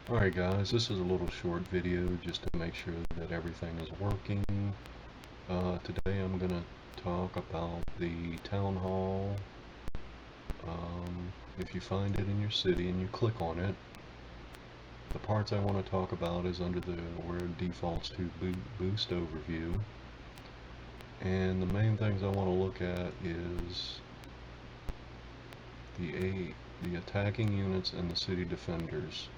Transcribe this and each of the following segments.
Alright guys, this is a little short video just to make sure that everything is working. Today I'm going to talk about the town hall. If you find it in your city and you click on it, the parts I want to talk about is under where it defaults to boost overview. And the main things I want to look at is the attacking units and the city defenders,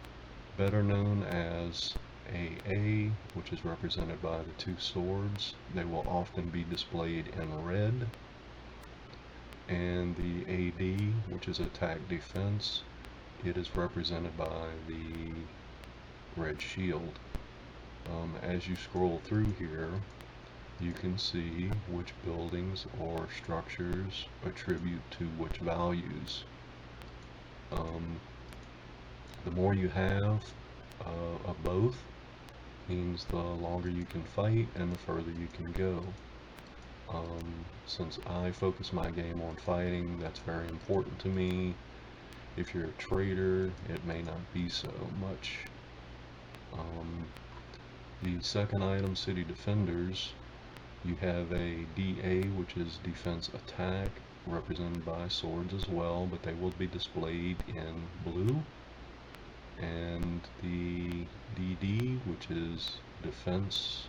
better known as AA, which is represented by the two swords. They will often be displayed in red. And the AD, which is attack defense, it is represented by the red shield. As you scroll through here, you can see which buildings or structures attribute to which values. The more you have of both means the longer you can fight and the further you can go. Since I focus my game on fighting, that's very important to me. If you're a trader, it may not be so much. The second item, City Defenders, you have a DA, which is Defense Attack, represented by swords as well, but they will be displayed in blue. And the DD, which is Defense,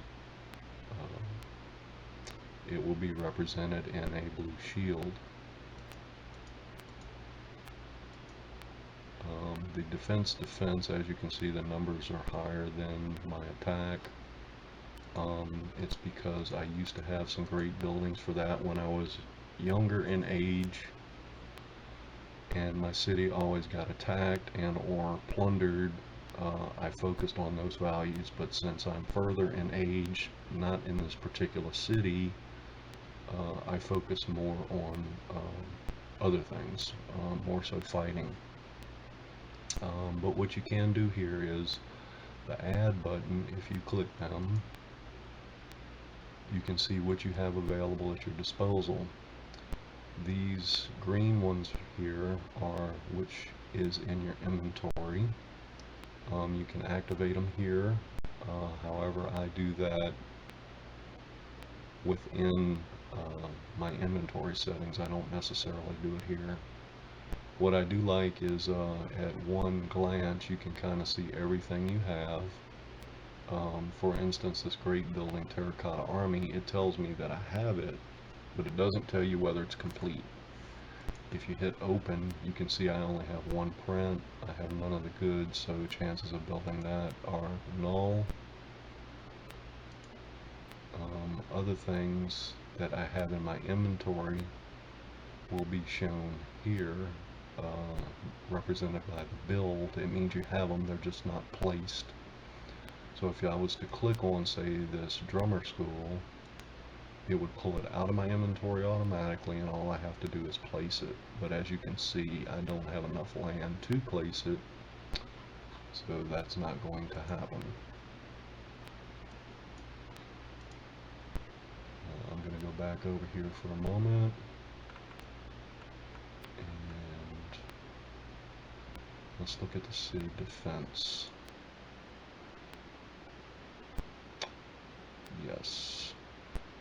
it will be represented in a blue shield. The defense, as you can see, the numbers are higher than my attack. It's because I used to have some great buildings for that when I was younger in age, and my city always got attacked and or plundered. I focused on those values, but since I'm further in age, not in this particular city, I focus more on other things, more so fighting. But what you can do here is the add button. If you click them, you can see what you have available at your disposal. These green ones here are which is in your inventory. You can activate them here. However, I do that within my inventory settings. I don't necessarily do it here. What I do like is at one glance you can kind of see everything you have. For instance, this great building, Terracotta Army, it tells me that I have it, but it doesn't tell you whether it's complete. If you hit open, you can see I only have one print. I have none of the goods, so chances of building that are null. Other things that I have in my inventory will be shown here, represented by the build. It means you have them, they're just not placed. So if I was to click on, say, this drummer school, it would pull it out of my inventory automatically, and all I have to do is place it. But as you can see, I don't have enough land to place it, so that's not going to happen. I'm going to go back over here for a moment, and let's look at the city defense. Yes,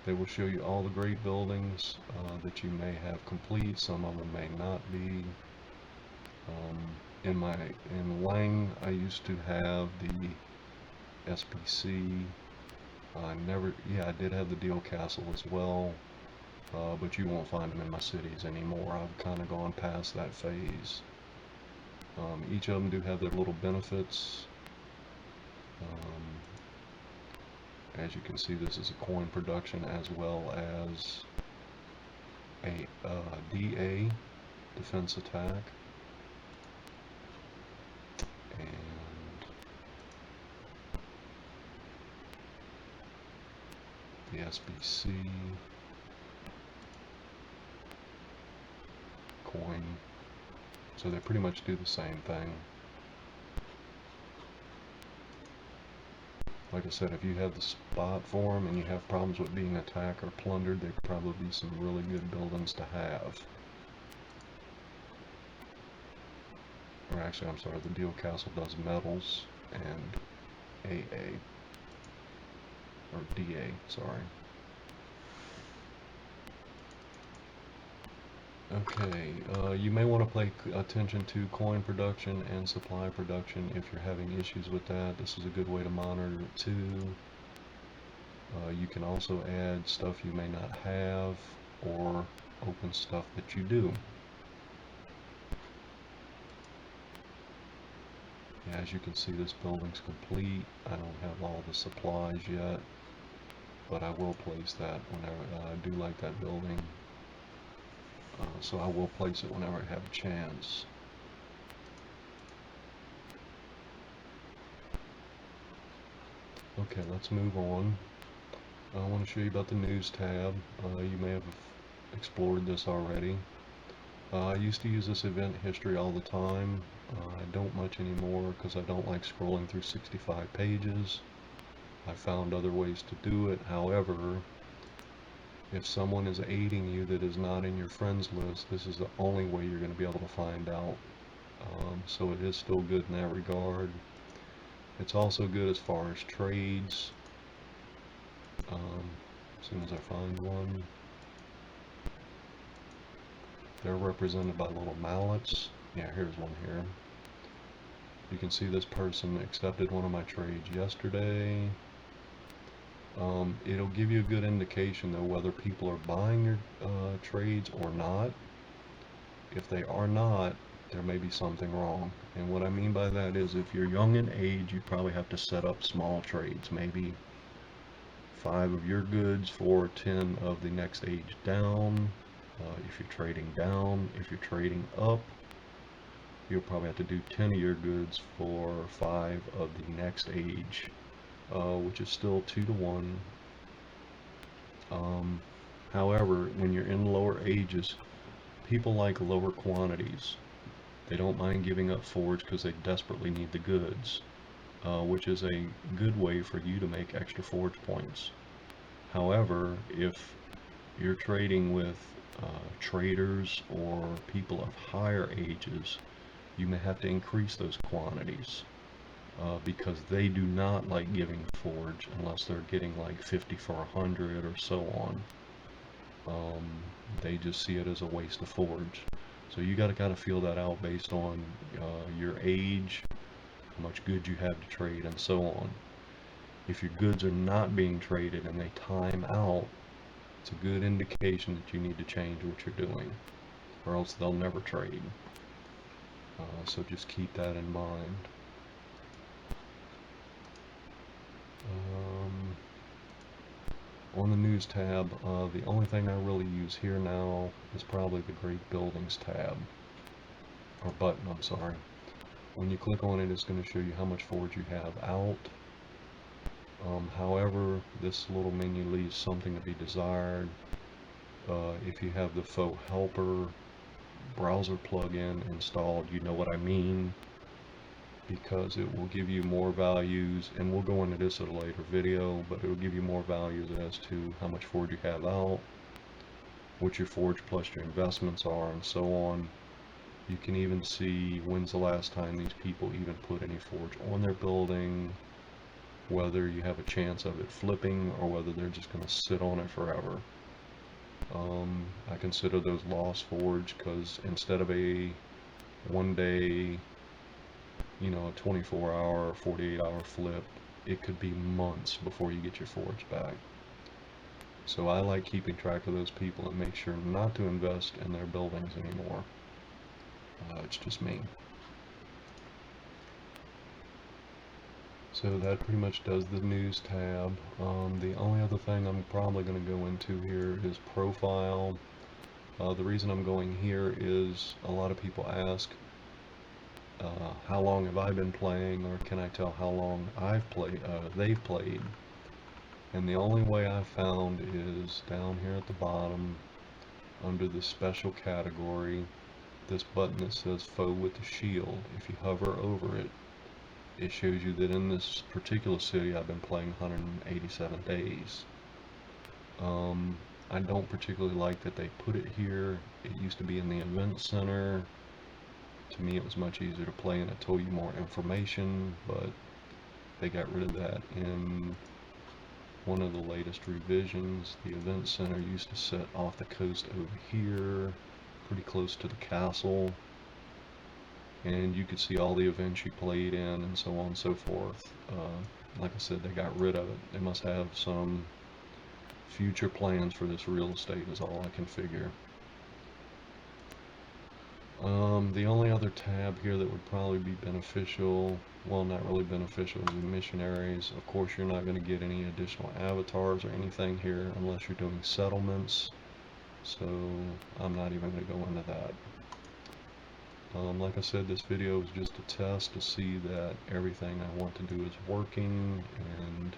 they will show you all the great buildings that you may have complete. Some of them may not be. In Lang, I used to have the SPC. I did have the Deal Castle as well, but you won't find them in my cities anymore. I've kind of gone past that phase. Each of them do have their little benefits. As you can see, this is a coin production as well as a DA, defense attack, and the SBC, coin. So they pretty much do the same thing. Like I said, if you have the spot for them and you have problems with being attacked or plundered, they'd probably be some really good buildings to have. Or actually, I'm sorry, the Deal Castle does metals. and AA, or DA, sorry. Okay, you may want to pay attention to coin production and supply production if you're having issues with that. This is a good way to monitor it too. You can also add stuff you may not have or open stuff that you do. Yeah, as you can see, this building's complete. I don't have all the supplies yet, but I will place that whenever I do like that building. So I will place it whenever I have a chance. Okay, let's move on. I want to show you about the news tab. You may have explored this already. I used to use this event history all the time. I don't much anymore because I don't like scrolling through 65 pages. I found other ways to do it. However, if someone is aiding you that is not in your friends list, this is the only way you're going to be able to find out. So it is still good in that regard. It's also good as far as trades. As soon as I find one, they're represented by little mallets. Yeah, here's one here. You can see this person accepted one of my trades yesterday. It'll give you a good indication though whether people are buying your trades or not. If they are not, there may be something wrong. And what I mean by that is if you're young in age, you probably have to set up small trades, maybe 5 of your goods for 10 of the next age down. If you're trading down, if you're trading up, you'll probably have to do 10 of your goods for 5 of the next age, which is still 2 to 1. However, when you're in lower ages, people like lower quantities. They don't mind giving up forage because they desperately need the goods, which is a good way for you to make extra forage points. However, if you're trading with traders or people of higher ages, you may have to increase those quantities because they do not like giving forage unless they're getting like 50 for 100 or so on. They just see it as a waste of forage. So you got to kind of feel that out based on your age, how much goods you have to trade, and so on. If your goods are not being traded and they time out, it's a good indication that you need to change what you're doing, or else they'll never trade. So just keep that in mind. On the news tab, the only thing I really use here now is probably the Great Buildings tab, or button, I'm sorry. When you click on it, it's going to show you how much forage you have out. However, this little menu leaves something to be desired. If you have the Faux Helper browser plugin installed, you know what I mean, because it will give you more values, and we'll go into this at a later video, but it will give you more values as to how much forage you have out, what your forage plus your investments are, and so on. You can even see when's the last time these people even put any forage on their building, whether you have a chance of it flipping or whether they're just going to sit on it forever. I consider those lost forage because instead of a 1 day, a 24-hour or 48-hour flip, it could be months before you get your forage back. So I like keeping track of those people and make sure not to invest in their buildings anymore. It's just me. So that pretty much does the news tab. The only other thing I'm probably going to go into here is profile. The reason I'm going here is a lot of people ask, how long have I been playing, or can I tell how long they've played? And the only way I've found is down here at the bottom, under the special category, this button that says Foe with the Shield. If you hover over it, it shows you that in this particular city I've been playing 187 days. I don't particularly like that they put it here. It used to be in the event center. To me it was much easier to play and it told you more information, but they got rid of that in one of the latest revisions. The event center used to sit off the coast over here, pretty close to the castle, and you could see all the events you played in and so on and so forth. Like I said, they got rid of it. They must have some future plans for this real estate is all I can figure. The only other tab here that would probably be beneficial, well, not really beneficial, is the missionaries. Of course, you're not going to get any additional avatars or anything here unless you're doing settlements, so I'm not even going to go into that. Like I said, this video is just a test to see that everything I want to do is working, and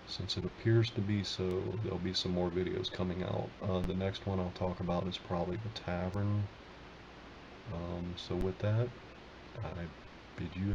since it appears to be so, there'll be some more videos coming out. The next one I'll talk about is probably the tavern. So with that, I bid you